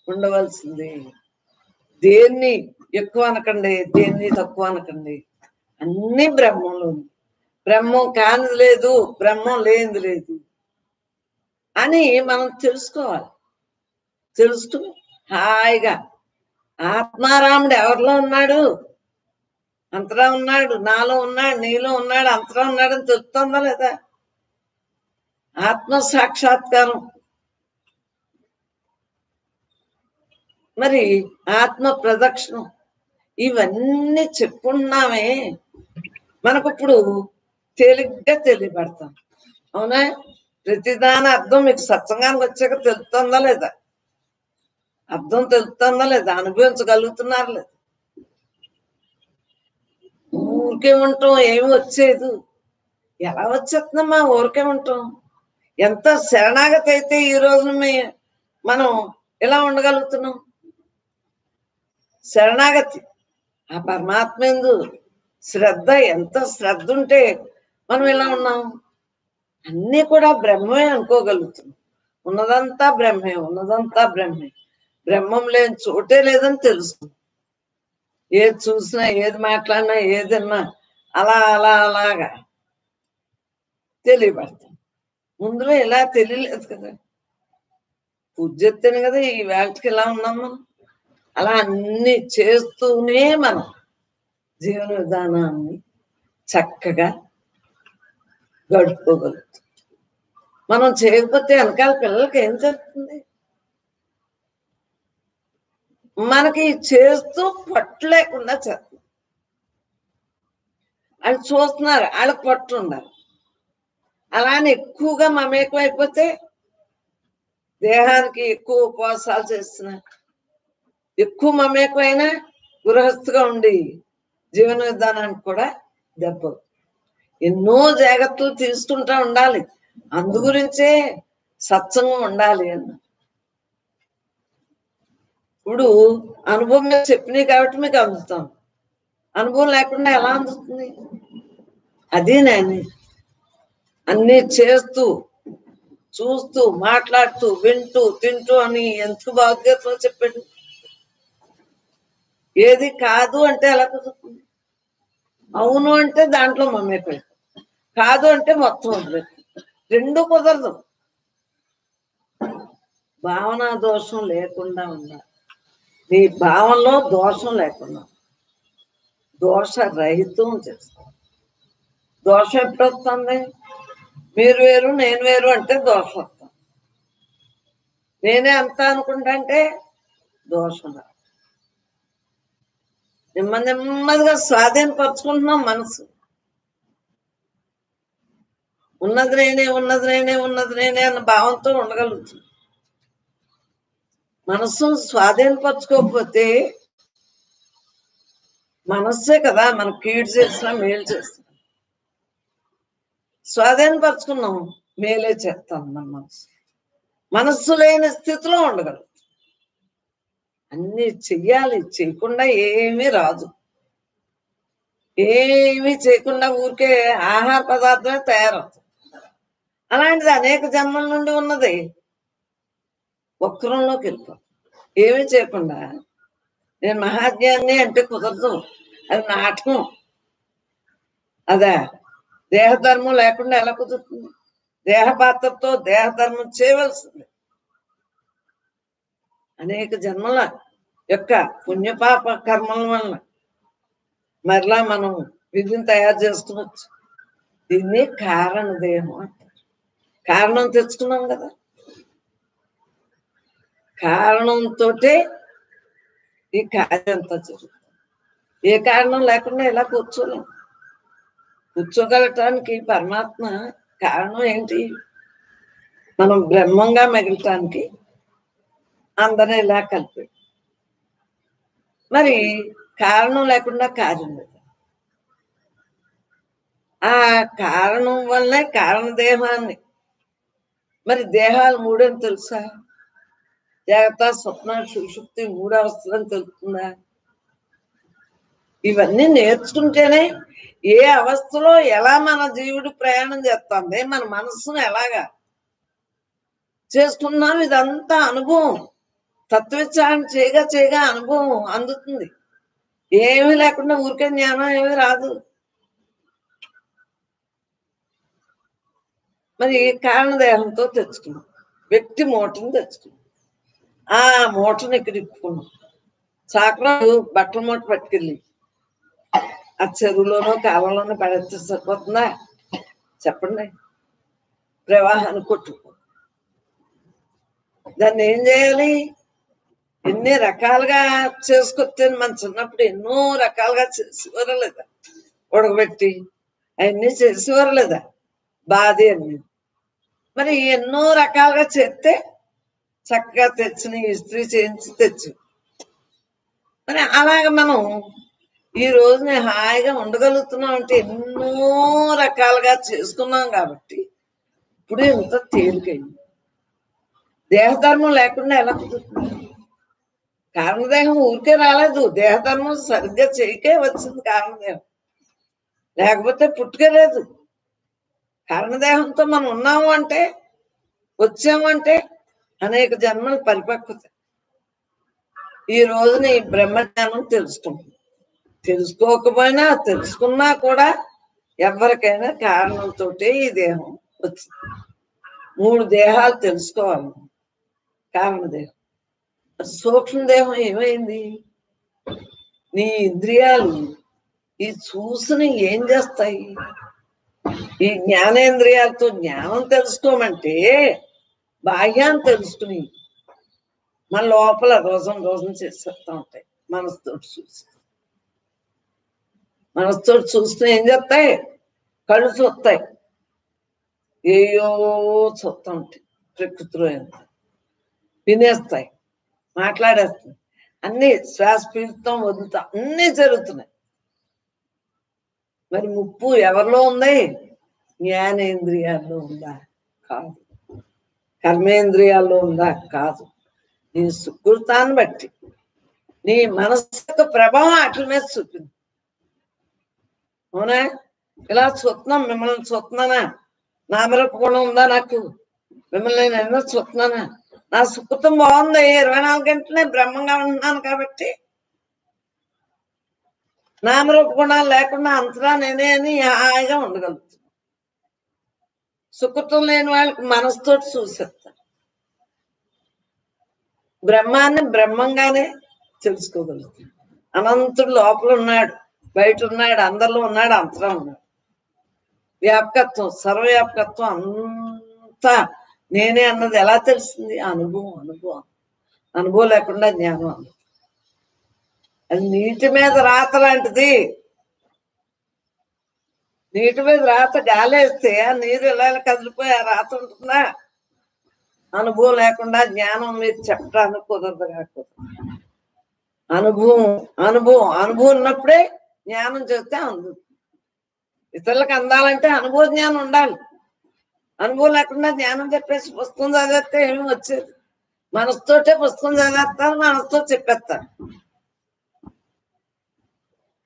ఉండవలసింది. దేన్ని ఎక్కువ అనకండి, దేన్ని తక్కువ అనకండి. అన్ని బ్రహ్మంలో బ్రహ్మం కానిది లేదు, బ్రహ్మం లేనిది లేదు అని మనం తెలుసుకోవాలి. తెలుసుకుని హాయిగా ఆత్మారాముడు ఎవరిలో ఉన్నాడు? అంతరా ఉన్నాడు, నాలో ఉన్నాడు, నీలో ఉన్నాడు, అంతరా ఉన్నాడు అని తెలుస్తుందా లేదా? ఆత్మ సాక్షాత్కారం. మరి ఆత్మ ప్రదక్షిణం ఇవన్నీ చెప్పుకున్నామే, మనకు ఇప్పుడు తేలిగ్గా తెలియబడతాం. అవునా? ప్రతిదాని అర్థం మీకు సత్సంగానికి వచ్చాక తెలుస్తుందా లేదా? అర్థం తెలుస్తుందా లేదా? అనుభవించగలుగుతున్నారు లేదా? ఊరికే ఉంటాం, ఏమి వచ్చేది? ఎలా వచ్చేస్తుందమ్మా ఊరికే ఉంటాం? ఎంత శరణాగతి అయితే ఈ రోజు మనం ఎలా ఉండగలుగుతున్నాం? శరణాగతి ఆ పరమాత్మ యందు శ్రద్ధ, ఎంత శ్రద్ధ ఉంటే మనం ఎలా ఉన్నాం? అన్నీ కూడా బ్రహ్మమే అనుకోగలుగుతున్నాం. ఉన్నదంతా బ్రహ్మే, ఉన్నదంతా బ్రహ్మే. బ్రహ్మం లేని చోటే లేదని తెలుసు. ఏది చూసినా, ఏది మాట్లాడినా, ఏదన్నా అలా అలా అలాగా తెలియబడతాం. ముందులో ఇలా తెలియలేదు కదా. పూజ చేస్తేనే కదా ఈ వేళకి ఇలా ఉన్నాం మనం. అలా అన్ని చేస్తూనే మనం జీవన విధానాన్ని చక్కగా గడుపుకోగలుగుతాం. మనం చేయకపోతే వెనకాల పిల్లలకి ఏం జరుగుతుంది? మనకి చేస్తూ పట్టు లేకుండా చేస్తాం. వాళ్ళు చూస్తున్నారు, వాళ్ళకి పట్టు ఉండాలి. అలానే ఎక్కువగా మమేకం అయిపోతే దేహానికి ఎక్కువ ఉపవాసాలు చేస్తున్నారు. ఎక్కువ మమేకమైనా గృహస్థుగా ఉండి జీవన విధానానికి కూడా దెబ్బ. ఎన్నో జాగ్రత్తలు తీసుకుంటా ఉండాలి. అందు గురించే సత్సంగం ఉండాలి అన్న. ఇప్పుడు అనుభవం మీద చెప్పినాయి కాబట్టి మీకు అందుతాం. అనుభవం లేకుండా ఎలా అందుతుంది? అది నేను అన్ని చేస్తూ చూస్తూ మాట్లాడుతూ వింటూ తింటూ అని ఎంత బాధ్యతలో చెప్పాడు. ఏది కాదు అంటే ఎలా కుదురుతుంది? అవును అంటే దాంట్లో మమ్మేపోయి, కాదు అంటే మొత్తం వదిలేదు. రెండు కుదరదు. భావన దోషం లేకుండా ఉండాలి. నీ భావనలో దోషం లేకుండా, దోష రహితం చేస్తాం. దోషం ఎప్పుడు వస్తుంది? మీరు వేరు నేను వేరు అంటే దోషం వస్తుంది. నేనే అంతా అనుకుంటా అంటే దోషం రాదు. నెమ్మది నెమ్మదిగా స్వాధీనపరుచుకుంటున్నాం మనసు. ఉన్నది నేనే, ఉన్నది నేనే, ఉన్నది నేనే అన్న భావంతో ఉండగలుగుతుంది. మనస్సును స్వాధీనపరచుకోకపోతే మనస్సే కదా మనకు కీడు చేసినా మేలు చేస్తున్నా. స్వాధీనపరచుకున్నాం, మేలే చేస్తాం. మన మనస్సు లేని స్థితిలో ఉండగలుగుతాం. అన్ని చెయ్యాలి, చేయకుండా ఏమీ రాదు. ఏమీ చేయకుండా ఊరికే ఆహార పదార్థమే తయారవుతుంది. అలాంటిది అనేక జన్మల నుండి ఉన్నది వక్రంలోకి వెళ్ళిపోతుంది. ఏమీ చేయకుండా నేను మహాజ్ఞాన్ని అంటే కుదరదు. అది నాటకం. అదే దేహధర్మం లేకుండా ఎలా కుదురుతుంది? దేహపాత్రతో దేహధర్మం చేయవలసింది. అనేక జన్మల యొక్క పుణ్యపాప కర్మల వలన మరలా మనం విధిని తయారు చేసుకోవచ్చు. దీన్ని కారణ దేహం అంటారు. కారణం తెచ్చుకున్నాం కదా, కారణంతో ఈ కార్యం అంతా జరుగుతుంది. ఏ కారణం లేకుండా ఎలా కూర్చోలేం. కూర్చోగలటానికి పరమాత్మ కారణం ఏంటి? మనం బ్రహ్మంగా మిగలటానికి అందరూ ఇలా కలిపి. మరి కారణం లేకుండా కార్యం లేదు. ఆ కారణం వల్లనే కారణదేహాన్ని. మరి దేహాలు మూడని తెలుసా? జాగ్రత్త, స్వప్న, సుషుప్తి మూడు అవస్థలని తెలుస్తుందా? ఇవన్నీ నేర్చుకుంటేనే ఏ అవస్థలో ఎలా మన జీవుడు ప్రయాణం చేస్తుంది, మన మనస్సును ఎలాగా చేసుకున్నాం, ఇదంతా అనుభవం. తత్వవిచారణ చేయగా చేయగా అనుభవం అందుతుంది. ఏమీ లేకుండా ఊరికే జ్ఞానం ఏమీ రాదు. మరి కారణదేహంతో తెచ్చుకున్నాం, వ్యక్తి మూటను తెచ్చుకున్నాం. ఆ మూటను ఇక్కడ ఇప్పుకున్నాం. చాకరాలు బట్టల మూట పట్టుకెళ్ళి ఆ చెరువులోనో కాలంలోనో పడేస్తే సరిపోతుందా? చెప్పండి. ప్రవాహాన్ని కొట్టుకో. దాన్ని ఏం చేయాలి? ఎన్ని రకాలుగా చేసుకొస్తే మన చిన్నప్పుడు ఎన్నో రకాలుగా చేసేవారు లేదా? ఉడకబెట్టి అవన్నీ చేసేవారు లేదా? బాధి అన్ని. మరి ఎన్నో రకాలుగా చేస్తే చక్కగా తెచ్చిన ఇస్త్రీ చేయించి తెచ్చు. మరి అలాగ మనం ఈ రోజున హాయిగా ఉండగలుగుతున్నాం అంటే ఎన్నో రకాలుగా చేసుకున్నాం కాబట్టి ఇప్పుడు ఎంత తేలికైంది. దేహధర్మం లేకుండా ఎలా కుదురుతుంది? కారణదేహం ఊరికే రాలేదు, దేహధర్మం సరిగ్గా చేయకే వచ్చింది కారణదేహం, లేకపోతే పుట్టుకే లేదు. కారణదేహంతో మనం ఉన్నాము అంటే, వచ్చాము అంటే అనేక జన్మల పరిపక్వత. ఈ రోజున ఈ బ్రహ్మజ్ఞానం తెలుసుకుంటాం. తెలుసుకోకపోయినా తెలుసుకున్నా కూడా ఎవరికైనా కారణంతో ఈ దేహం వచ్చింది. 3 దేహాలు తెలుసుకోవాలి. కారణదేహం, సూక్ష్మదేహం ఏమైంది? నీ ఇంద్రియాలు ఈ చూసుని ఏం చేస్తాయి? ఈ జ్ఞానేంద్రియాలతో జ్ఞానం తెలుసుకోమంటే బాహ్యాన్ని తెలుసుకుని మన లోపల రోజం రోజం చేసేస్తా ఉంటాయి. మనసుతో చూసుకుని ఏం చేస్తాయి? కళ్ళు చూస్తాయి, ఏయో చూస్తా ఉంటాయి. ప్రకృతిలో ఎంత వినేస్తాయి, మాట్లాడేస్తాయి, అన్ని శ్వాస పీలుతాం వదులుతాం, అన్నీ జరుగుతున్నాయి. మరి ముప్పు ఎవరిలో ఉంది? జ్ఞానేంద్రియాల్లో ఉందా? కాదు. కర్మేంద్రియాల్లో ఉందా? కాదు. నీ సుకృతాన్ని బట్టి నీ మనస్సు ప్రభావం అట్ల మీద చూపింది. అవునా? ఇలా చూస్తున్నాం, మిమ్మల్ని చూస్తున్నానా? నామరూప గుణం ఉందా నాకు? మిమ్మల్ని నేను ఎన్నో చూస్తున్నానా? నా సుకృతం బాగుంది, 24 గంటలే బ్రహ్మంగా ఉంటున్నాను కాబట్టి నామరూప గుణాలు లేకుండా అంతరా నేనే అని హాయిగా ఉండగలుగుతాను. సుకృతం లేని వాళ్ళకి మనసుతో చూసేస్తాను. బ్రహ్మాన్ని బ్రహ్మంగానే తెలుసుకోగలుగుతాను. అనంతుడు లోపల ఉన్నాడు, బయట ఉన్నాడు, అందరిలో ఉన్నాడు, అంతరా ఉన్నాడు. వ్యాపకత్వం, సర్వవ్యాపకత్వం అంతా నేనే అన్నది ఎలా తెలిసింది? అనుభవం లేకుండా జ్ఞానం. అది నీటి మీద రాత లాంటిది. నీటి మీద రాత గాలేస్తే ఆ నీరు ఎలా కదిలిపోయి ఆ రాత ఉంటుందా? అనుభవం లేకుండా జ్ఞానం మీరు చెప్పడానికి కుదరదు. కాకపోతే అనుభవం ఉన్నప్పుడే జ్ఞానం చెప్తే అందుతుంది. ఇతరులకు అందాలంటే అనుభవ జ్ఞానం ఉండాలి. అనుభవం లేకుండా జ్ఞానం చెప్పేసి పుస్తకం చదివేస్తే ఏమి వచ్చేది? మనసుతోటే పుస్తకం చదివేస్తాను, మనసుతో చెప్పేస్తాను.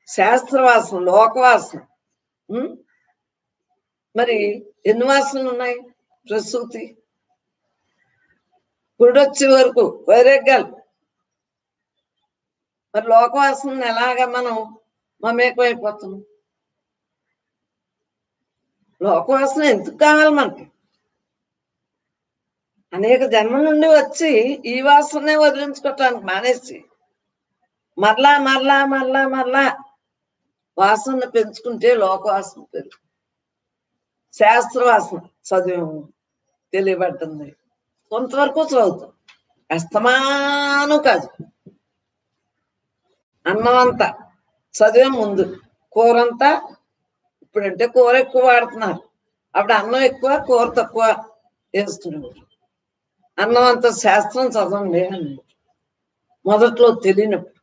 శాస్త్రవాసన, లోకవాసన. మరి ఎన్ని వాసనలు ఉన్నాయి? ప్రసూతి గుడొచ్చే వరకు వైరాగ్యాలు. మరి లోకవాసన ఎలాగా మనం మమేకమైపోతున్నాం? లోకవాసన ఎందుకు కావాలి మనకి? అనేక జన్మల నుండి వచ్చి ఈ వాసనే వదిలించుకోవటానికి మానేసి మరలా మరలా మరలా మరలా వాసన పెంచుకుంటే లోకవాసన పెరుగు. శాస్త్రవాసన చదివాము, తెలియబడుతుంది, కొంతవరకు చదువుతాం, అస్తమానం కాదు. అన్నం అంతా చదివే ముందు, కూరంతా ఇప్పుడంటే కూర ఎక్కువ వాడుతున్నారు, అప్పుడు అన్నం ఎక్కువ కూర తక్కువ వేస్తున్నారు. అన్నం అంతా శాస్త్రం చదవండి అని మొదట్లో తెలియనప్పుడు.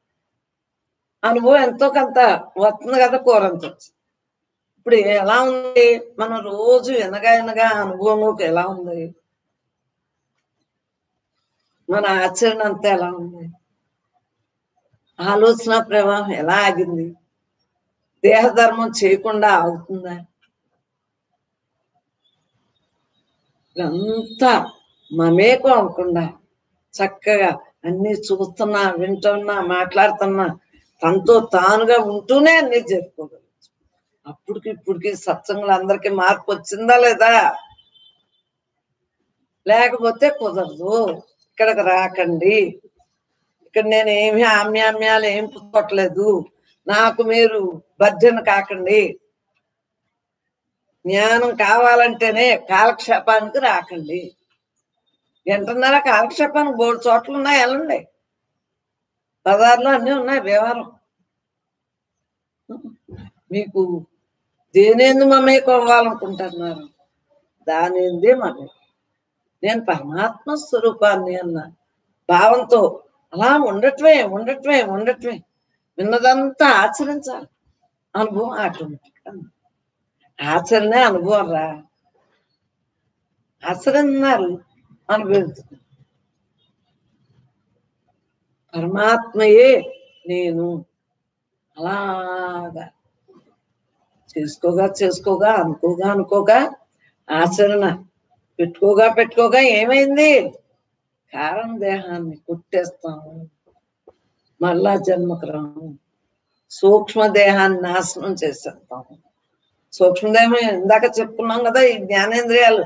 అనుభవం ఎంతో కొంత వస్తుంది కదా, కూర అంత. ఇప్పుడు ఎలా ఉంది? మనం రోజు ఎనగా అనుభవంలోకి ఎలా ఉంది? మన ఆచరణ అంతా ఎలా ఉంది? ఆలోచన ప్రవాహం ఎలా ఆగింది? దేహధర్మం చేయకుండా ఆగుతుందా? ఇదంతా మమేకం అవ్వకుండా చక్కగా అన్ని చూస్తున్నా, వింటున్నా, మాట్లాడుతున్నా, తనతో తానుగా ఉంటూనే అన్ని జరుపుకోగలరు. అప్పటికి ఇప్పటికి సత్సంగులు అందరికీ మార్పు వచ్చిందా లేదా? లేకపోతే కుదరదు. ఇక్కడికి రాకండి, ఇక్కడ నేను ఏమి ఆమ్యామ్యాలు ఏం పుట్టుకోవట్లేదు, నాకు మీరు భర్జన కాకండి, జ్ఞానం కావాలంటేనే కాలక్షేపానికి రాకండి. వింటున్నారా? కాలక్షేపానికి 3 చోట్ల ఉన్నాయి, వెళ్ళండి. బజార్లో అన్నీ ఉన్నాయి వ్యవహారం. మీకు దేనేందు మమేకోవాలనుకుంటున్నారు? దానిందే మమే. నేను పరమాత్మ స్వరూపాన్ని అన్న భావంతో అలా ఉండటమే ఉండటమే ఉండటమే. విన్నదంతా ఆచరించాలి. అనుభవం ఆటోమేటిక్గా. ఆచరణే అనుభవం రా. ఆచరిస్తున్నారు, అనుభవించుతున్నారు. పరమాత్మయే నేను అలాగా చేసుకోగా చేసుకోగా, అనుకోగా అనుకోగా, ఆచరణ పెట్టుకోగా ఏమైంది? కారణ దేహాన్ని కొట్టేస్తాము, మళ్ళా జన్మకు రాము. సూక్ష్మదేహాన్ని నాశనం చేసేస్తాము. సూక్ష్మదేహం ఇందాక చెప్పుకున్నాం కదా, ఈ జ్ఞానేంద్రియాలు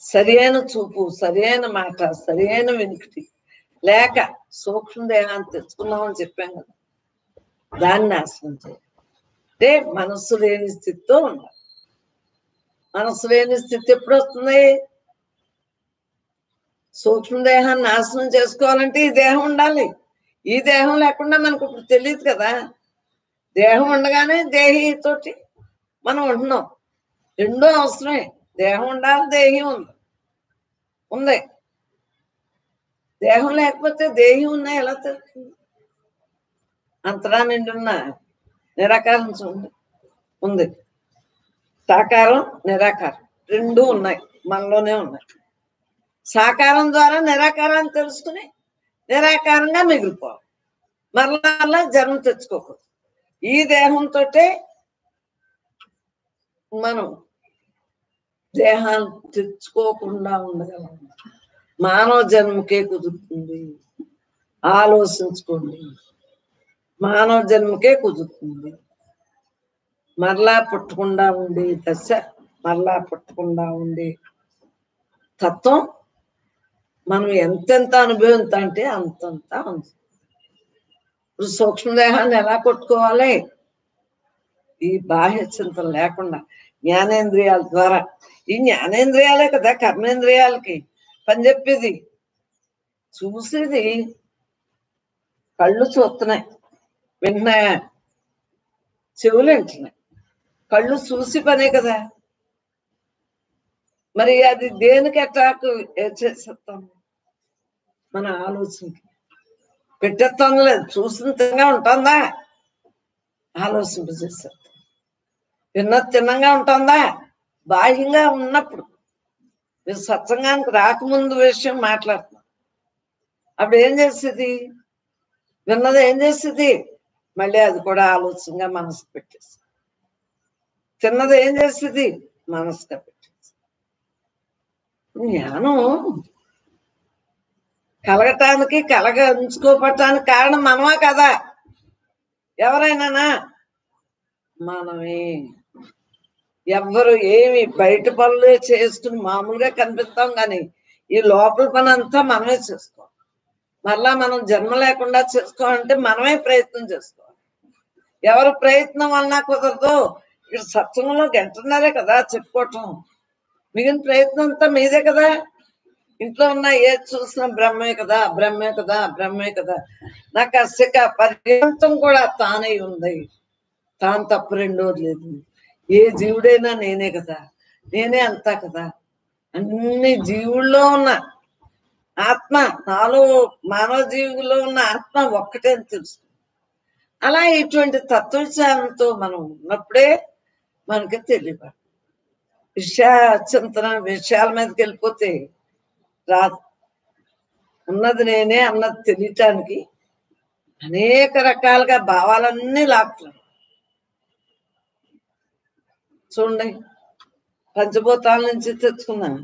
సరి అయిన చూపు, సరి అయిన మాట, సరి అయిన వినికిడి లేక సూక్ష్మదేహాన్ని తెచ్చుకున్నామని చెప్పాం కదా, దాన్ని నాశనం చేయాలి. అంటే మనస్సు లేని స్థితితో ఉండాలి. మనస్సు లేని స్థితి ఎప్పుడు వస్తుంది? సూక్ష్మదేహాన్ని నాశనం చేసుకోవాలంటే ఈ దేహం ఉండాలి. ఈ దేహం లేకుండా మనకు ఇప్పుడు తెలియదు కదా. దేహం ఉండగానే దేహితోటి మనం ఉంటున్నాం. రెండో అవసరమే. దేహం ఉండాలి, దేహి ఉంది. దేహం లేకపోతే దేహి ఉన్నా ఎలా తెలుస్తుంది? అంతరా నిండున్న నిరాకారం చూడండి, ఉంది. సాకారం, నిరాకారం రెండూ ఉన్నాయి, మనలోనే ఉన్నాయి. సాకారం ద్వారా నిరాకారాన్ని తెలుసుకుని నిరాకారంగా మిగిలిపోవాలి. మరలా జన్మ తెచ్చుకోకూడదు. ఈ దేహంతో మనం దేహాన్ని తెచ్చుకోకుండా ఉండగలం. మానవ జన్మకే కుదురుతుంది. ఆలోచించుకోండి, మానవ జన్మకే కుదురుతుంది. మరలా పుట్టకుండా ఉండే దశ, మరలా పుట్టకుండా ఉండే తత్వం మనం ఎంతెంత అనుభవించా అంటే అంతంతా ఉంది. ఇప్పుడు సూక్ష్మదేహాన్ని ఎలా కొట్టుకోవాలి? ఈ బాహ్య చింతన లేకుండా జ్ఞానేంద్రియాల ద్వారా. ఈ జ్ఞానేంద్రియాలే కదా కర్మేంద్రియాలకి పని చెప్పేది. చూసేది కళ్ళు చూస్తున్నాయి, వింటున్నాయా? చెవులు వింటున్నాయి. కళ్ళు చూసి పనే కదా. మరి అది దేనికి అటాక్ చేసేస్తాం? మన ఆలోచనకి పెట్టేస్తాం లేదు. చూసిన తిన్నగా ఉంటుందా? ఆలోచింపజేసేస్తాం. విన్నది తిన్నంగా ఉంటుందా? బాహ్యంగా ఉన్నప్పుడు మీరు సత్సంగానికి రాకముందు విషయం మాట్లాడుతున్నాం. అప్పుడు ఏం చేస్తుంది? విన్నది ఏం చేస్తుంది? మళ్ళీ అది కూడా ఆలోచనగా మనసు పెట్టేస్తుంది. తిన్నది ఏం చేస్తుంది? మనసుగా పెట్టేస్తుంది. జ్ఞానం కలగటానికి, ఉంచుకోపటానికి కారణం మనమా కదా? ఎవరైనానా? మనమే. ఎవ్వరు ఏమి బయట పనులే చేసుకుని మామూలుగా కనిపిస్తాం, కానీ ఈ లోపల పని అంతా మనమే చేసుకోవాలి. మరలా మనం జన్మ లేకుండా చేసుకోవాలంటే మనమే ప్రయత్నం చేసుకోవాలి. ఎవరు ప్రయత్నం వలన కుదరదు. ఇక్కడ సత్సంగంలో గంటన్నారే కదా చెప్పుకోవటం. మిగిలిన ప్రయత్నం అంతా మీదే కదా. ఇంట్లో ఉన్న ఏది చూసినా బ్రహ్మే కదా, బ్రహ్మే కదా, బ్రహ్మే కదా. నాకు అస్సక పర్యంతం కూడా తానే ఉంది, తాను తప్ప రెండోది లేదు. ఏ జీవుడైనా నేనే కదా, నేనే అంతా కదా. అన్ని జీవుల్లో ఉన్న ఆత్మ, నాలో మానవ జీవుల్లో ఉన్న ఆత్మ ఒక్కటే అని తెలుసు. అలా ఇటువంటి తత్వజ్ఞానంతో మనం ఉన్నప్పుడే మనకి తెలియదు. చింతన విషయాల మీదకి వెళ్ళిపోతే రాదు. ఉన్నది నేనే అన్నది తెలియటానికి అనేక రకాలుగా భావాలన్నీ లాక్కున్నాయి. చూడండి, పంచభూతాల నుంచి తెచ్చుకున్నాను.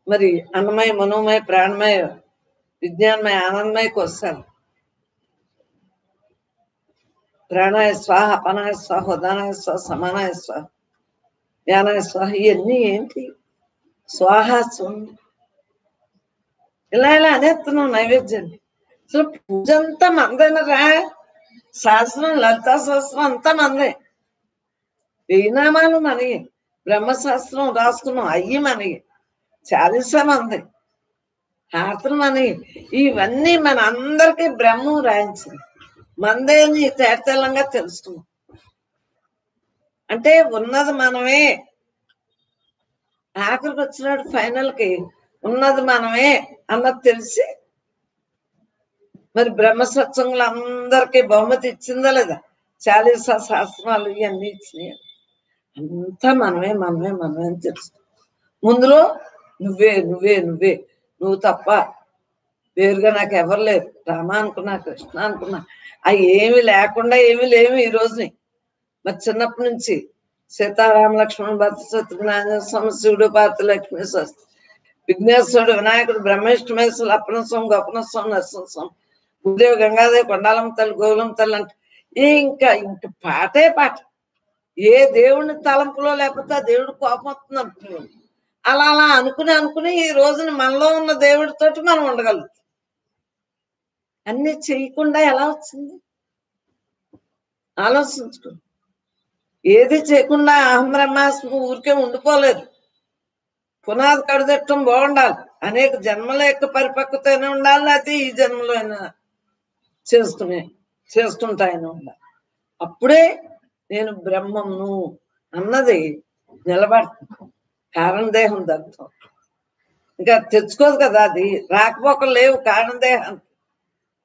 మరి అన్నమయ, మనోమయ, ప్రాణమయ, విజ్ఞానమయ, ఆనందమయకి వస్తారు. ప్రాణాయ స్వాహ, అపనాయ స్వాహ, ఉదానాయ స్వాహ, సమానాయ స్వాహ, జ్ఞానాయ స్వాహ. ఇవన్నీ ఏంటి? స్వాహ ఇలా ఇలా అనేస్తున్నాం నైవేద్యాన్ని. అసలు పూజ అంతా మందేనరా. శాస్త్రం, లలితా శాస్త్రం అంతా మందే. వేయినామాలు మనకి, బ్రహ్మశాస్త్రం రాసుకున్నాం అయ్యి మనకి, చాలీసా మంది, హారతులు మనకి. ఇవన్నీ మన అందరికీ బ్రహ్మం రాయించింది. మందేని తేటతెల్లంగా తెలుసుకున్నాం. అంటే ఉన్నది మనమే. ఆఖరికి వచ్చినాడు ఫైనల్ కి ఉన్నది మనమే అన్నది తెలిసి మరి బ్రహ్మసత్సంగులు అందరికీ బహుమతి ఇచ్చిందా లేదా? చాలీసా శాస్త్రాలు ఇవన్నీ ఇచ్చినాయి. అంతా మనమే మనమే మనమే అని తెలుసు. ముందులో నువ్వే నువ్వే నువ్వే, నువ్వు తప్ప వేరుగా నాకు ఎవరు లేరు. రామ అనుకున్నా, కృష్ణ అనుకున్నా, అవి ఏమి లేకుండా ఏమి లేవు ఈ రోజుని. మరి చిన్నప్పటి నుంచి సీతారామ లక్ష్మణ భరత శత్రుఘ్న స్వామి, శివుడు, పార్వతి, లక్ష్మీ శాస్త్రి, విఘ్నేశ్వరుడు, వినాయకుడు, బ్రహ్మేశ్వమేశ్వరుడు, అప్పన స్వామి, గొప్పన స్వామి, నరసింహ స్వామి, గురుదేవి, గంగాదేవి, కొండాలమ్మ తల్లి, గోగులమ్మ తల్లి అంటే ఇంకా ఇంకా పాటే పాట. ఏ దేవుడిని తలంపులో లేకపోతే ఆ దేవుడు కోపం వస్తుంది అనుకున్నాం. అలా అలా అనుకుని అనుకుని ఈ రోజున మనలో ఉన్న దేవుడితోటి మనం ఉండగలుగుతాం. అన్ని చేయకుండా ఎలా వచ్చింది? ఆలోచించుకో. ఏది చేయకుండా అహం బ్రహ్మాస్మి ఊరికే ఉండిపోలేదు. పునాది కడుదట్టం బాగుండాలి. అనేక జన్మల యొక్క పరిపక్వతైనా ఉండాలి, లేకపోతే ఈ జన్మలో అయినా చేసుకుంటాయినా ఉండాలి. అప్పుడే నేను బ్రహ్మము అన్నది నిలబడుతుంది. కారణదేహం దగ్ధం ఇంకా తెచ్చుకోదు కదా. అది రాకపోకలు లేవు కారణదేహానికి.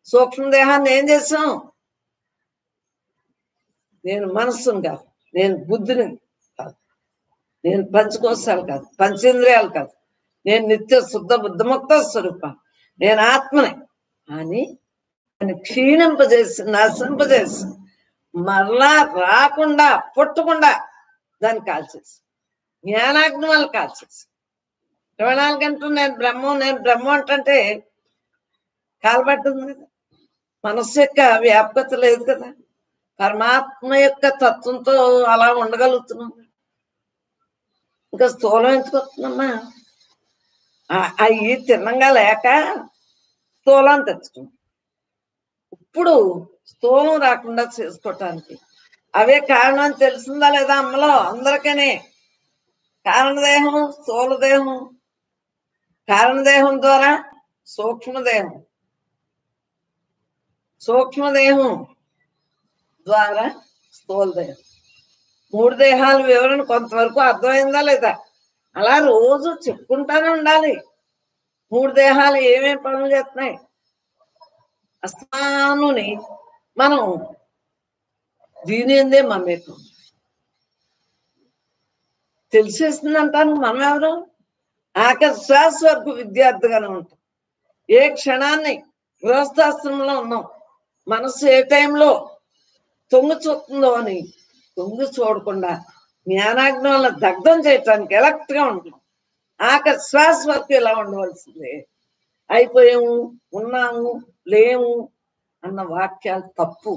సూక్ష్మదేహాన్ని ఏం చేసాం? నేను మనస్సును కాదు, నేను బుద్ధిని కాదు, నేను పంచకోశాలు కాదు, పంచేంద్రియాలు కాదు, నేను నిత్య శుద్ధ బుద్ధముక్త స్వరూపాన్ని, నేను ఆత్మని అని క్షీణింపజేసి నశింపజేసి మరలా రాకుండా పుట్టకుండా దాన్ని కాల్చేసి జ్ఞానాగ్ని వల్ల కాల్చేసి 24 గంటలు నేను బ్రహ్మం అంటే కాలబట్టింది కదా. మనస్సు యొక్క వ్యాపకత లేదు కదా. పరమాత్మ యొక్క తత్వంతో అలా ఉండగలుగుతున్నాం. ఇంకా స్థూలం ఎందుకు వస్తుందమ్మా? అవి తిన్నంగా లేక స్థూలం తెచ్చుకున్నాం. ఇప్పుడు స్థూలం రాకుండా చేసుకోవటానికి అవే కారణం అని తెలిసిందా లేదా అమ్మలో అందరికనే? కారణదేహం, స్థూలదేహం, కారణదేహం ద్వారా సూక్ష్మదేహం, సూక్ష్మదేహం ద్వారా స్థూలదేహం. 3 దేహాల వివరణ కొంతవరకు అర్థమైందా లేదా? అలా రోజు చెప్పుకుంటానే ఉండాలి. 3 దేహాలు ఏమేమి పనులు చేస్తున్నాయి అస్తానుని మనం దీని అందే మమేకం తెలిసేస్తుంది అంటాను. మనం ఎవరు? ఆఖరి శ్వాస వరకు విద్యార్థిగానే ఉంటాం. ఏ క్షణాన్ని గృహస్థాశ్రమంలో ఉన్నాం, మనసు ఏ టైంలో తొంగి చూస్తుందో అని తొంగి చూడకుండా జ్ఞానాగ్ని వల్ల దగ్ధం చేయటానికి ఎలక్ట్ గా ఉంటున్నాం. ఆఖరి శ్వాస వరకు ఇలా ఉండవలసిందే. అయిపోయాము, ఉన్నాము, లేము అన్న వాక్యాలు తప్పు.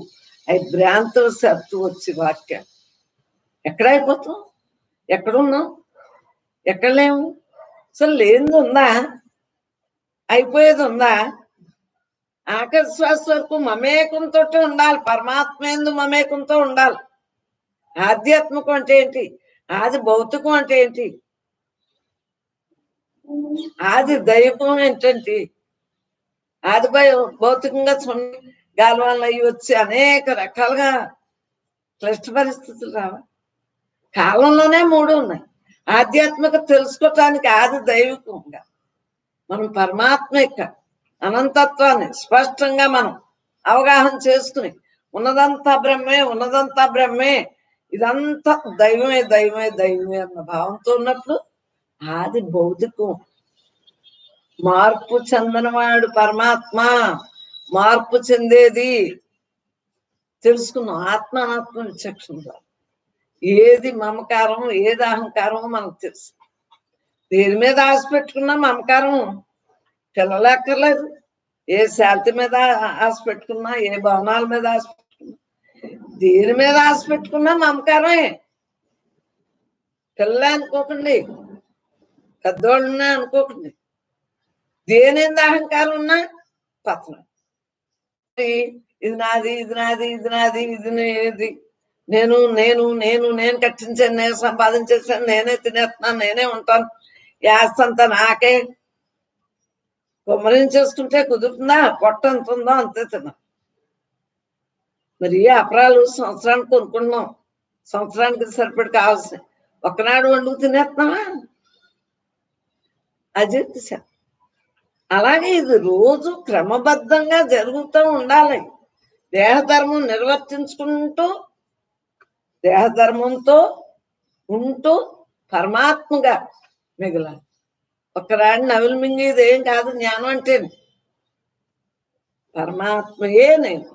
అవి భ్రాంతుల శబ్దం వచ్చే వాక్యాలు. ఎక్కడైపోతాం? ఎక్కడున్నాం? ఎక్కడ లేము? అసలు లేనిది ఉందా? అయిపోయేది ఉందా? ఆఖరి శ్వాస వరకు మమేకంతో ఉండాలి. పరమాత్మేందు మమేకంతో ఉండాలి. ఆధ్యాత్మికం అంటే ఏంటి? ఆది భౌతికం అంటే ఏంటి? ఆది దైవం ఏంటంటే ఆది భౌతికంగా గాలివాన్లు అవి వచ్చి అనేక రకాలుగా క్లిష్ట పరిస్థితులు రావా? కాలంలోనే 3 ఉన్నాయి. ఆధ్యాత్మిక తెలుసుకోవటానికి ఆది దైవికంగా మనం పరమాత్మ యొక్క అనంతత్వాన్ని స్పష్టంగా మనం అవగాహన చేసుకుని ఉన్నదంతా బ్రహ్మే, ఉన్నదంతా బ్రహ్మే, ఇదంతా దైవమే దైవమే దైవమే అన్న భావంతో ఉన్నప్పుడు ఆది భౌతికం. మార్పు చెందనవాడు పరమాత్మ, మార్పు చెందేది తెలుసుకున్నాం ఆత్మ అనాత్మ విచక్షణ. ఏది మమకారం, ఏది అహంకారం మనకు తెలుసు. దేని మీద ఆశ పెట్టుకున్నా మమకారం పిల్లలక్కర్లేదు. ఏ శాంతి మీద ఆశ పెట్టుకున్నా, ఏ భవనాల మీద ఆశ పెట్టుకున్నా, దేని మీద ఆశ పెట్టుకున్నా మమకారమే. పిల్లలే అనుకోకండి, పెద్దోళ్ళనే అనుకోకండి. దేని అహంకారం ఉన్నా పతనం. ఇది నాది, ఇది నాది, ఇది నాది, ఇది నేది, నేను నేను నేను నేను కట్టించాను, నేను సంపాదించేసాను, నేనే తినేస్తున్నాను, నేనే ఉంటాను, యాస్తంతా నాకే. కుమ్మరించేసుకుంటే కుదురుతుందా? పొట్ట ఎంత ఉందో అంతే తిన్నా. మరి అపరాలు సంవత్సరానికి కొనుక్కుంటున్నాం, సంవత్సరానికి సరిపడి కావాల్సి ఒక్కనాడు వండుకు తినేస్తున్నావా? అజీర్తి. అలాగే ఇది రోజు క్రమబద్ధంగా జరుగుతూ ఉండాలి. దేహధర్మం నిర్వర్తించుకుంటూ, దేహధర్మంతో ఉంటూ పరమాత్మగా మిగలాలి. ఒక్కరాడి నవిలు మింగేది ఏం కాదు జ్ఞానం అంటే. పరమాత్మయే నేను.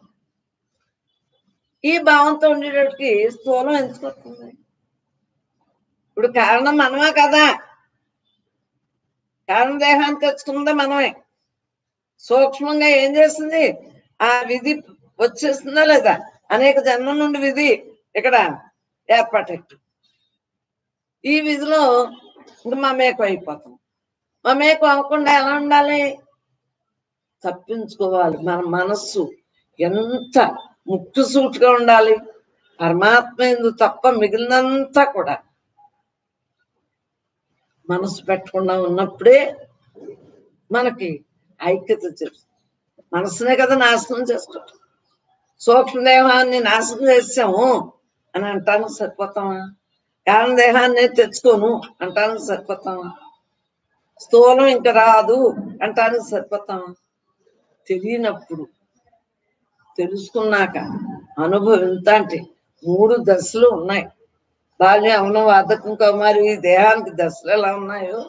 ఈ భావంతో ఉండేటప్పటికి స్థూలం ఎంచుకొస్తుంది. ఇప్పుడు కారణం మనమా కదా? కారణ దేహాన్ని తెచ్చుకుందే మనమే. సూక్ష్మంగా ఏం చేసింది? ఆ విధి వచ్చేస్తుందా లేదా? అనేక జన్మల నుండి విధి ఇక్కడ ఏర్పాటు. ఈ విధిలో ఇంక మమేకం అయిపోతాం. మమేకం అవ్వకుండా ఎలా ఉండాలి? తప్పించుకోవాలి. మన మనస్సు ఎంత ముక్కుసూటిగా ఉండాలి. పరమాత్మ ఎందు తప్ప మిగిలినంతా కూడా మనసు పెట్టకుండా ఉన్నప్పుడే మనకి ఐక్యత చేస్తుంది. మనసునే కదా నాశనం చేస్తాం. సూక్ష్మదేహాన్ని నాశనం చేసాము అని అంటానికి సరిపోతామా? కారణదేహాన్ని తెచ్చుకోను అంటానికి సరిపోతామా? స్థూలం ఇంకా రాదు అంటానికి సరిపోతామా? తెలియనప్పుడు, తెలుసుకున్నాక అనుభవించంటే 3 దశలు ఉన్నాయి. బాల్యం, యవ్వనం, వార్ధక్యం, కౌమారం. ఈ దేహానికి దశలు ఎలా ఉన్నాయో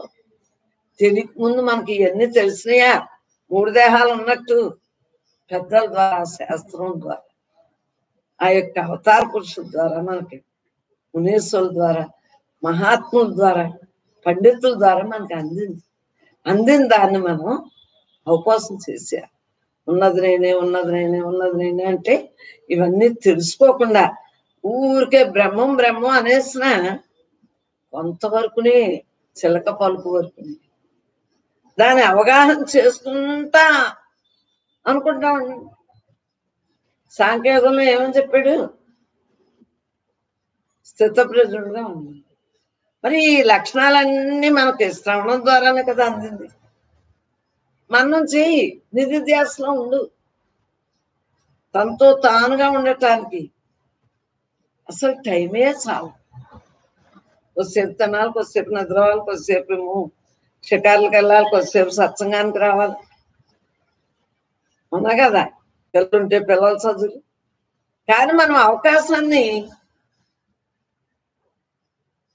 తెలియక ముందు మనకి ఇవన్నీ తెలిసినాయా? 3 దేహాలు ఉన్నట్టు పెద్దల ద్వారా, శాస్త్రం ద్వారా, ఆ యొక్క అవతార పురుషుల ద్వారా, మనకి మునీశ్వరుల ద్వారా, మహాత్ముల ద్వారా, పండితుల ద్వారా మనకి అందిన దాన్ని మనం అవకాశం చేశారు. ఉన్నది నేనే, ఉన్నది నేనే, ఉన్నది నేనే అంటే ఇవన్నీ తెలుసుకోకుండా ఊరికే బ్రహ్మం బ్రహ్మం అనేసిన కొంతవరకునే, చిలక పలుకు వరకునే దాని అవగాహన చేసుకుంటా అనుకుంటామండి. సాంకేతంలో ఏమని చెప్పాడు? స్థితప్రజ్ఞుడుగా ఉంది. మరి ఈ లక్షణాలన్నీ మనకి శ్రవణం ద్వారానే కదా అందింది. మనం చెయ్యి, నిధిధ్యాసలో ఉండు. తనతో తానుగా ఉండటానికి అసలు టైమే చాలు. కొద్దిసేపు తినాలి, కొద్దిసేపు నిద్రవాలి, కొద్దిసేపు షికార్లకు వెళ్ళాలి, కొద్దిసేపు సత్సంగానికి రావాలి. అవునా కదా? పిల్లలుంటే పిల్లల చదువులు. కానీ మనం అవకాశాన్ని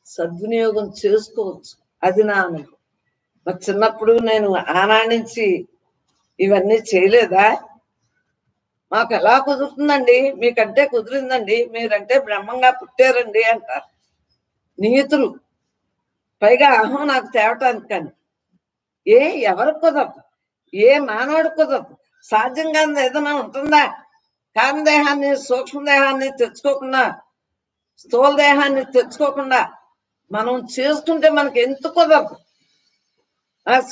సద్వినియోగం చేసుకోవచ్చు. అది నా అనుభవం. మరి చిన్నప్పుడు నేను ఆనాటి నుంచి ఇవన్నీ చేయలేదా? మాకు ఎలా కుదురుతుందండి? మీకంటే కుదిరిందండి, మీరంటే బ్రహ్మంగా పుట్టారండి అంటారు నీతులు. పైగా అహం నాకు తేవటానికి. కానీ ఎవరికి కుదరదు? ఏ మానవుడికి కుదరదు? సాధ్యంగా ఏదైనా ఉంటుందా? కారణదేహాన్ని, సూక్ష్మదేహాన్ని తెచ్చుకోకుండా, స్థూల దేహాన్ని తెచ్చుకోకుండా మనం చేసుకుంటే మనకి ఎంత కుదరదు?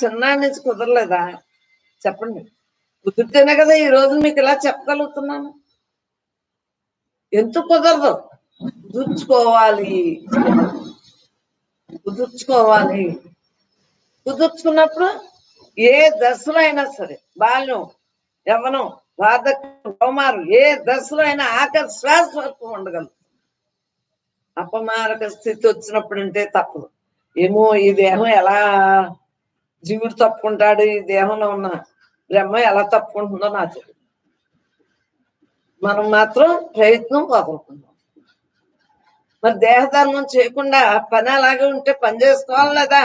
చిన్నాడి నుంచి కుదరలేదా? చెప్పండి. కుదిరితేనే కదా ఈ రోజు మీకు ఇలా చెప్పగలుగుతున్నాను. ఎంత కుదరదు? కుదుర్చుకోవాలి, కుదుర్చుకోవాలి. కుదుర్చుకున్నప్పుడు ఏ దశలో అయినా సరే, బాల్యం, యవ్వనం, వార్ధక్యం, కౌమారం, ఏ దశలో అయినా ఆఖరి శ్వాస వరకు ఉండగలరు. అపమారక స్థితి వచ్చినప్పుడు అంటే తప్పదు. ఏమో ఈ దేహం ఎలా జీవుడు తప్పుకుంటాడు, ఈ దేహంలో ఉన్న బ్రహ్మ ఎలా తప్పుకుంటుందో నాకు తెలియదు. మనం మాత్రం ప్రయత్నం వదులుకుందాం. మరి దేహధర్మం చేయకుండా పని అలాగే ఉంటే పని చేసుకోవాలి లేదా?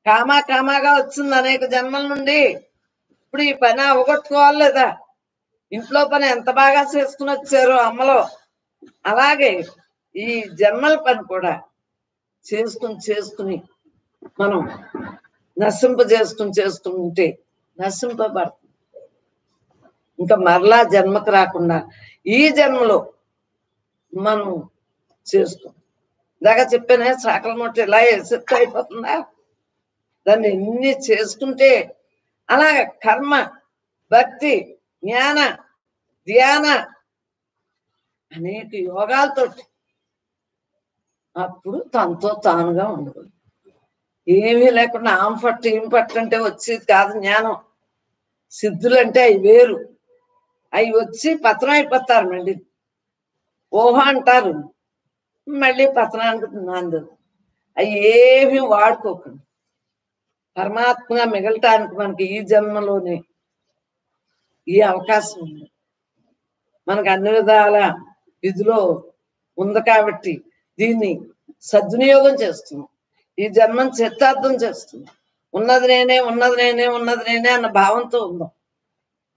కామాగా వచ్చింది అనేక జన్మల నుండి. ఇప్పుడు ఈ పని అవగొట్టుకోవాలి లేదా? ఇంట్లో పని ఎంత బాగా చేసుకుని వచ్చారో అమ్మలో, అలాగే ఈ జన్మల పని కూడా చేసుకుని మనం చేసుకుంటే నశింపబడుతుంది. ఇంకా మరలా జన్మకు రాకుండా ఈ జన్మలో మనం చేస్తాం. ఇందాక చెప్పానే చాకల మొట్ట ఇలా ఎసెప్ట్ అయిపోతుందా? దాన్ని ఎన్ని చేసుకుంటే అలాగ కర్మ, భక్తి, జ్ఞాన, ధ్యాన అనేక యోగాలతో అప్పుడు తనతో తానుగా ఉండదు. ఏమీ లేకుండా ఆమె పట్టు ఏం పట్టు అంటే వచ్చేది కాదు జ్ఞానం. సిద్ధులు అంటే అవి వేరు. అవి వచ్చి పతనం అయిపోతారు. మళ్ళీ ఊహ అంటారు, మళ్ళీ పతనానికి నాందు. అవి ఏమీ వాడుకోకండి. పరమాత్మగా మిగలటానికి మనకి ఈ జన్మలోనే ఈ అవకాశం ఉంది. మనకు అన్ని విధాల విధిలో ఉంది కాబట్టి దీన్ని సద్వినియోగం చేస్తున్నాం. ఈ జన్మను చిత్తార్థం చేస్తున్నాం. ఉన్నది నేనే, ఉన్నది నేనే, ఉన్నది నేనే అన్న భావంతో ఉందాం.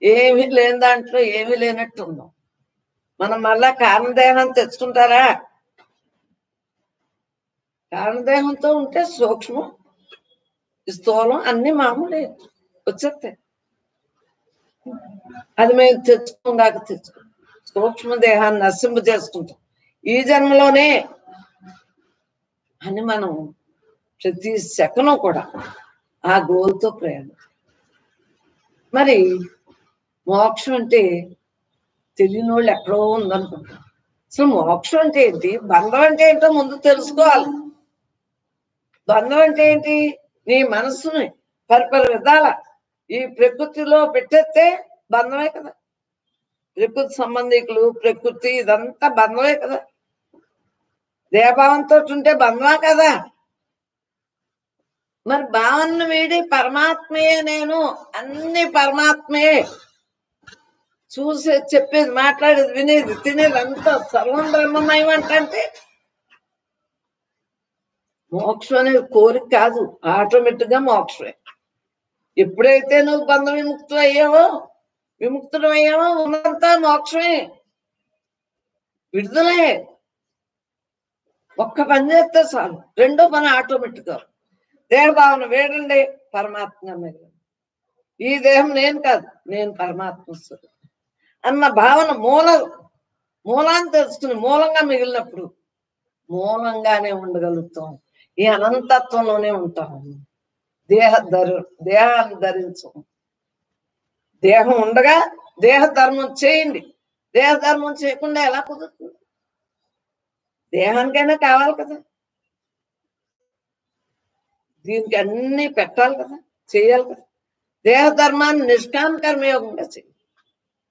ఏమీ లేని దాంట్లో ఏమీ లేనట్టు ఉందాం. మనం మళ్ళా కారణదేహాన్ని తెచ్చుకుంటారా? కారణదేహంతో ఉంటే సూక్ష్మం, స్థూలం అన్ని మామూలే వచ్చేస్తాయి. అది మేము తెచ్చుకోగాక తెచ్చుకుంటాం. సూక్ష్మ దేహాన్ని నశింప చేసుకుంటాం ఈ జన్మలోనే అని మనం ప్రతి సెకను కూడా ఆ గోల్తో ప్రయాణం. మరి మోక్షం అంటే తెలియని వాళ్ళు ఎక్కడో ఉందనుకుంటాం. అసలు మోక్షం అంటే ఏంటి, బంధం అంటే ఏంటో ముందు తెలుసుకోవాలి. బంధం అంటే ఏంటి? నీ మనస్సుని పరిపరి విధాల ఈ ప్రకృతిలో పెట్టేస్తే బంధమే కదా. ప్రకృతి సంబంధికులు, ప్రకృతి ఇదంతా బంధమే కదా. దేహభావంతో ఉంటే బంధమా కదా. మరి భావనను వీడి పరమాత్మయే నేను, అన్ని పరమాత్మయే, చూసి చెప్పేది, మాట్లాడేది, వినేది, తినేది అంతా సర్వం బ్రహ్మమయం అంటే మోక్షం అనేది కోరిక కాదు, ఆటోమేటిక్ గా మోక్షమే. ఎప్పుడైతే నువ్వు బంధ విముక్తుడు అయ్యావో ఉన్నంతా మోక్షమే, విడుదలే. ఒక్క పని చేస్తే చాలు, రెండో పని ఆటోమేటిక్ గా. దేహభావన వేడండి, పరమాత్మ మిగిలిన. ఈ దేహం నేను కాదు, నేను పరమాత్మ అన్న భావన మూలాన్ని తెలుసుకుని మూలంగా మిగిలినప్పుడు మూలంగానే ఉండగలుగుతాం. ఈ అనంతత్వంలోనే ఉంటాం. దేహాన్ని ధరించం. దేహం ఉండగా దేహ ధర్మం చేయండి. దేహ ధర్మం చేయకుండా ఎలా కుదురుతుంది? దేహానికైనా కావాలి కదా, దీనికి అన్ని పెట్టాలి కదా, చేయాలి కదా. దేహ ధర్మాన్ని నిష్కామ కర్మయోగంగా చేయాలి.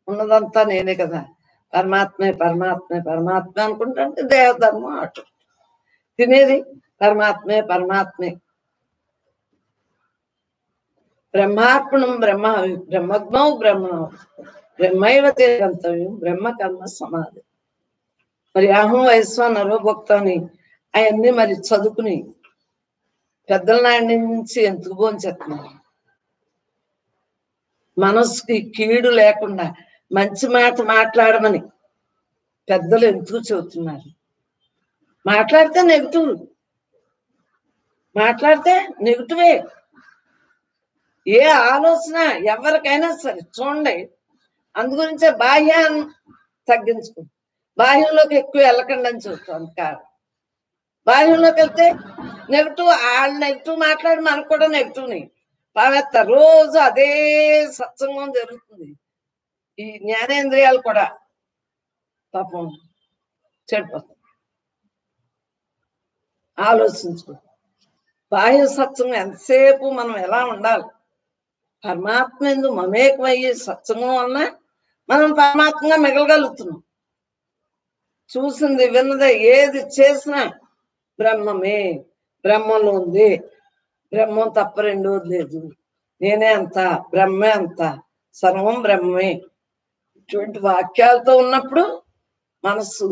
ఉన్నదంతా నేనే కదా, పరమాత్మే పరమాత్మే పరమాత్మ అనుకుంటే దేహ ధర్మం అటు. తినేది పరమాత్మే పరమాత్మే. బ్రహ్మార్పణం బ్రహ్మజ్ఞో బ్రహ్మైవ గంతవ్యం బ్రహ్మ కర్మ సమాధి. మరి అహం వైశ్వానరో భక్త అని అవన్నీ మరి చదువుకుని పెద్దల నాటి నుంచి ఎందుకు భోంచేస్తున్నారు? మనసుకి కీడు లేకుండా మంచి మాట మాట్లాడమని పెద్దలు ఎందుకు చెబుతున్నారు? మాట్లాడితే నెగిటివే. ఏ ఆలోచన ఎవరికైనా సరే చూడండి, అందుగురించే బాహ్యాన్ని తగ్గించుకో, బాహ్యంలోకి ఎక్కువ వెళ్ళకండి అని చెబుతాం. కాదు, బాహ్యంలోకి వెళ్తే నెగిటివ్, వాళ్ళు నెగిటివ్ మాట్లాడి మనకు కూడా నెగిటివ్ని పావేస్తారు. రోజు అదే సత్సంగం జరుగుతుంది. ఈ జ్ఞానేంద్రియాలు కూడా పాపం చెడిపోతాయి. ఆలోచించుకో, బాహ్య సత్సంగం ఎంతసేపు మనం ఎలా ఉండాలి? పరమాత్మ ఎందు మమేకమయ్యే సత్సంగం వలన మనం పరమాత్మగా మిగలగలుగుతున్నాం. చూసింది విన్నది ఏది చేసినా బ్రహ్మమే, బ్రహ్మంలో ఉంది, బ్రహ్మం తప్ప రెండోది లేదు, నేనే అంత, బ్రహ్మే అంత, సర్వం బ్రహ్మే. ఇటువంటి వాక్యాలతో ఉన్నప్పుడు మనస్సు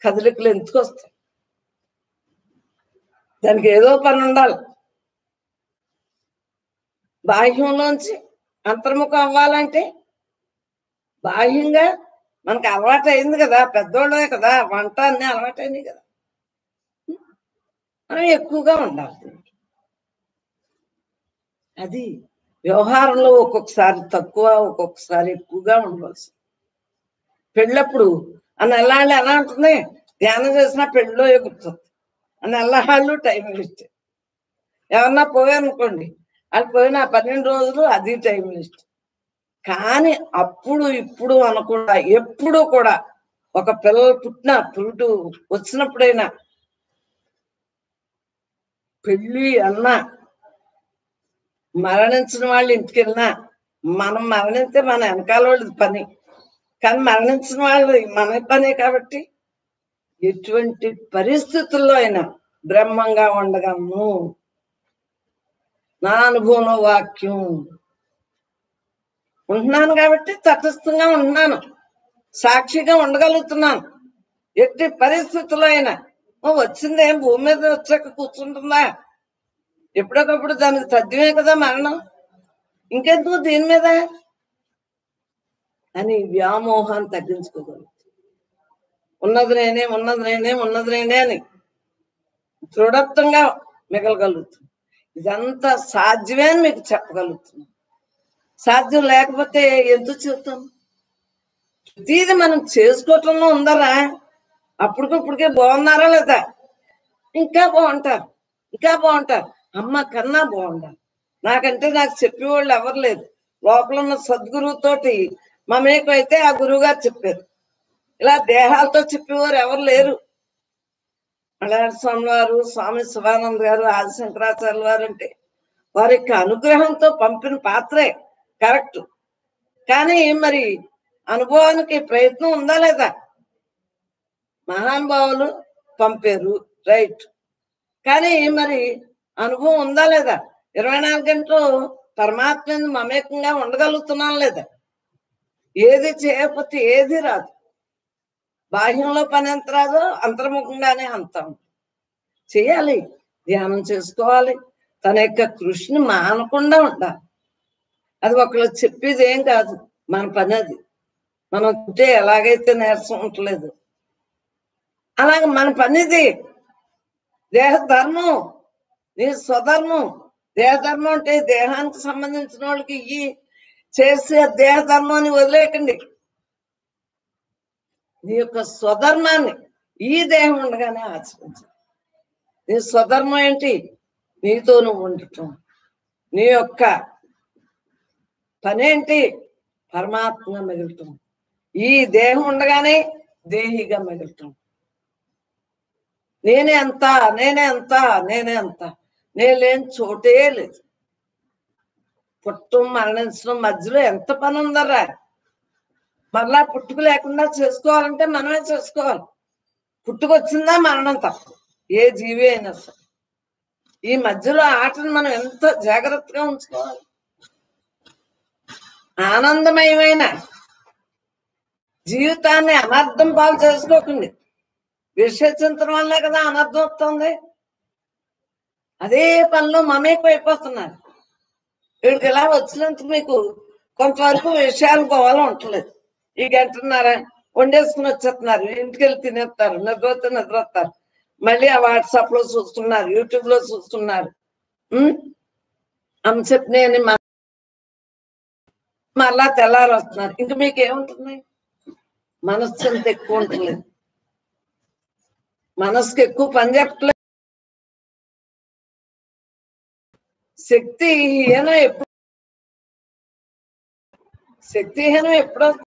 కదలికలు ఎందుకు వస్తాయి? దానికి ఏదో పని ఉండాలి. బాహ్యంలోంచి అంతర్ముఖం అవ్వాలంటే బాహ్యంగా మనకు అలవాటు అయింది కదా, పెద్దోళ్ళే కదా, వంట అన్ని అలవాటైంది కదా, మనం ఎక్కువగా ఉండాలి. అది వ్యవహారంలో ఒక్కొక్కసారి తక్కువ, ఒక్కొక్కసారి ఎక్కువగా ఉండవలసి. పెళ్ళప్పుడు ఆ నెల్లాళ్ళు ఎలా ఉంటుంది, ధ్యానం చేసినా పెళ్ళిలో గుర్తుంది. ఆ నెల్లాళ్ళు టైం వేస్ట్. ఎవరన్నా పోయారనుకోండి, అది పోయిన 12 రోజులు అది టైం వేస్ట్. కానీ అప్పుడు ఇప్పుడు అనకుండా ఎప్పుడు కూడా ఒక పిల్లలు పుట్టు వచ్చినప్పుడైనా పెళ్ళి అన్నా, మరణించిన వాళ్ళ ఇంటికి వెళ్ళినా, మనం మరణిస్తే మన వెనకాల వాళ్ళది పని, కానీ మరణించిన వాళ్ళు మన పనే కాబట్టి ఎటువంటి పరిస్థితుల్లో అయినా బ్రహ్మంగా ఉండగలను. నా అనుభవంలో వాక్యం ఉంటున్నాను కాబట్టి తటస్థంగా ఉంటున్నాను, సాక్షిగా ఉండగలుగుతున్నాను. ఎట్టి పరిస్థితుల్లో అయినా వచ్చిందేం భూమి మీద వచ్చాక కూర్చుంటుందా? ఎప్పటికప్పుడు దానికి తథ్యమే కదా మరణం, ఇంకెందుకు దీని మీద అని వ్యామోహాన్ని తగ్గించుకోగలుగుతాం. ఉన్నది నేనే, ఉన్నది నేనే, ఉన్నది నేనే అని దృఢత్వంగా మిగలగలుగుతాం. ఇదంతా సాధ్యమే అని మీకు చెప్పగలుగుతున్నాం. సాధ్యం లేకపోతే ఎందుకు చెప్తాం? ప్రతిది మనం చేసుకోవటంలో ఉందరా. అప్పటికప్పుడికే బాగున్నారా లేదా, ఇంకా బాగుంటారు, ఇంకా బాగుంటారు. అమ్మ కన్నా బాగుంటారు. నాకంటే నాకు చెప్పేవాళ్ళు ఎవరు లేరు. లోపల ఉన్న సద్గురువుతోటి మమేకైతే ఆ గురువు గారు చెప్పారు. ఇలా దేహాలతో చెప్పేవారు ఎవరు లేరు. మలయాళ స్వామి వారు, స్వామి శివానంద గారు, ఆది శంకరాచార్య వారు అంటే వారి యొక్క అనుగ్రహంతో పంపిన పాత్రే కరెక్ట్. కానీ మరి అనుభవానికి ప్రయత్నం ఉందా లేదా? మహానుభావులు పంపారు, రైట్. కానీ మరి అనుభవం ఉందా లేదా? 24 గంటలు పరమాత్మ మమేకంగా ఉండగలుగుతున్నాం లేదా? ఏది చేయకపోతే ఏది రాదు. బాహ్యంలో పని ఎంత రాదో అంతర్ముఖంగానే అంతం చేయాలి. ధ్యానం చేసుకోవాలి. తన యొక్క కృషిని మానకుండా ఉండాలి. అది ఒకళ్ళు చెప్పేది ఏం కాదు, మన పని అది. మనం తింటే ఎలాగైతే నీరసం ఉండలేదు, అలాగే మన పనిది. దేహ ధర్మం, నీ స్వధర్మం. దేహధర్మం అంటే దేహానికి సంబంధించిన వాళ్ళకి ఇవి చేసే దేహధర్మాన్ని వదిలేయకండి. నీ యొక్క స్వధర్మాన్ని ఈ దేహం ఉండగానే ఆచరించాలి. నీ స్వధర్మం ఏంటి? నీతో నువ్వు ఉండటం. నీ యొక్క పనేంటి? పరమాత్మగా మిగలటం. ఈ దేహం ఉండగానే దేహిగా మిగలటం. నేనే అంత, నేనే అంత, నేనే అంత. నేను లేని చోటే లేదు. పుట్టం మరణించడం మధ్యలో ఎంత పని ఉందరా. మరలా పుట్టుక లేకుండా చేసుకోవాలంటే మనమే చేసుకోవాలి. పుట్టుకొచ్చిందా మరణం తప్ప ఏ జీవి అయినా సరే. ఈ మధ్యలో ఆటను మనం ఎంత జాగ్రత్తగా ఉంచుకోవాలి. ఆనందమయమైన జీవితాన్ని అనర్థం పాలు చేసుకోకండి. విషచింతన వల్లే కదా అనర్థం వస్తుంది. అదే పనిలో మమేకం అయిపోతున్నారు. వీడికి ఇలా వచ్చినందుకు మీకు కొంతవరకు విషయాలు పోవాలని ఉంటలేదు. ఈ గంటన్నర వండేసుకుని వచ్చేస్తున్నారు, ఇంటికి వెళ్ళి తినేస్తారు, నిద్రపోతే నిద్రస్తారు, మళ్ళీ ఆ వాట్సాప్ లో చూస్తున్నారు, యూట్యూబ్ లో చూస్తున్నారు. అంశప్ని అని మళ్ళా తెల్లారు వస్తున్నారు. ఇంక మీకు ఏముంటుంది? మనస్సు అంత ఎక్కువ ఉంటుంది. మనసుకి ఎక్కువ పని చెప్పట్లేదు. శక్తిహీనం ఎప్పుడు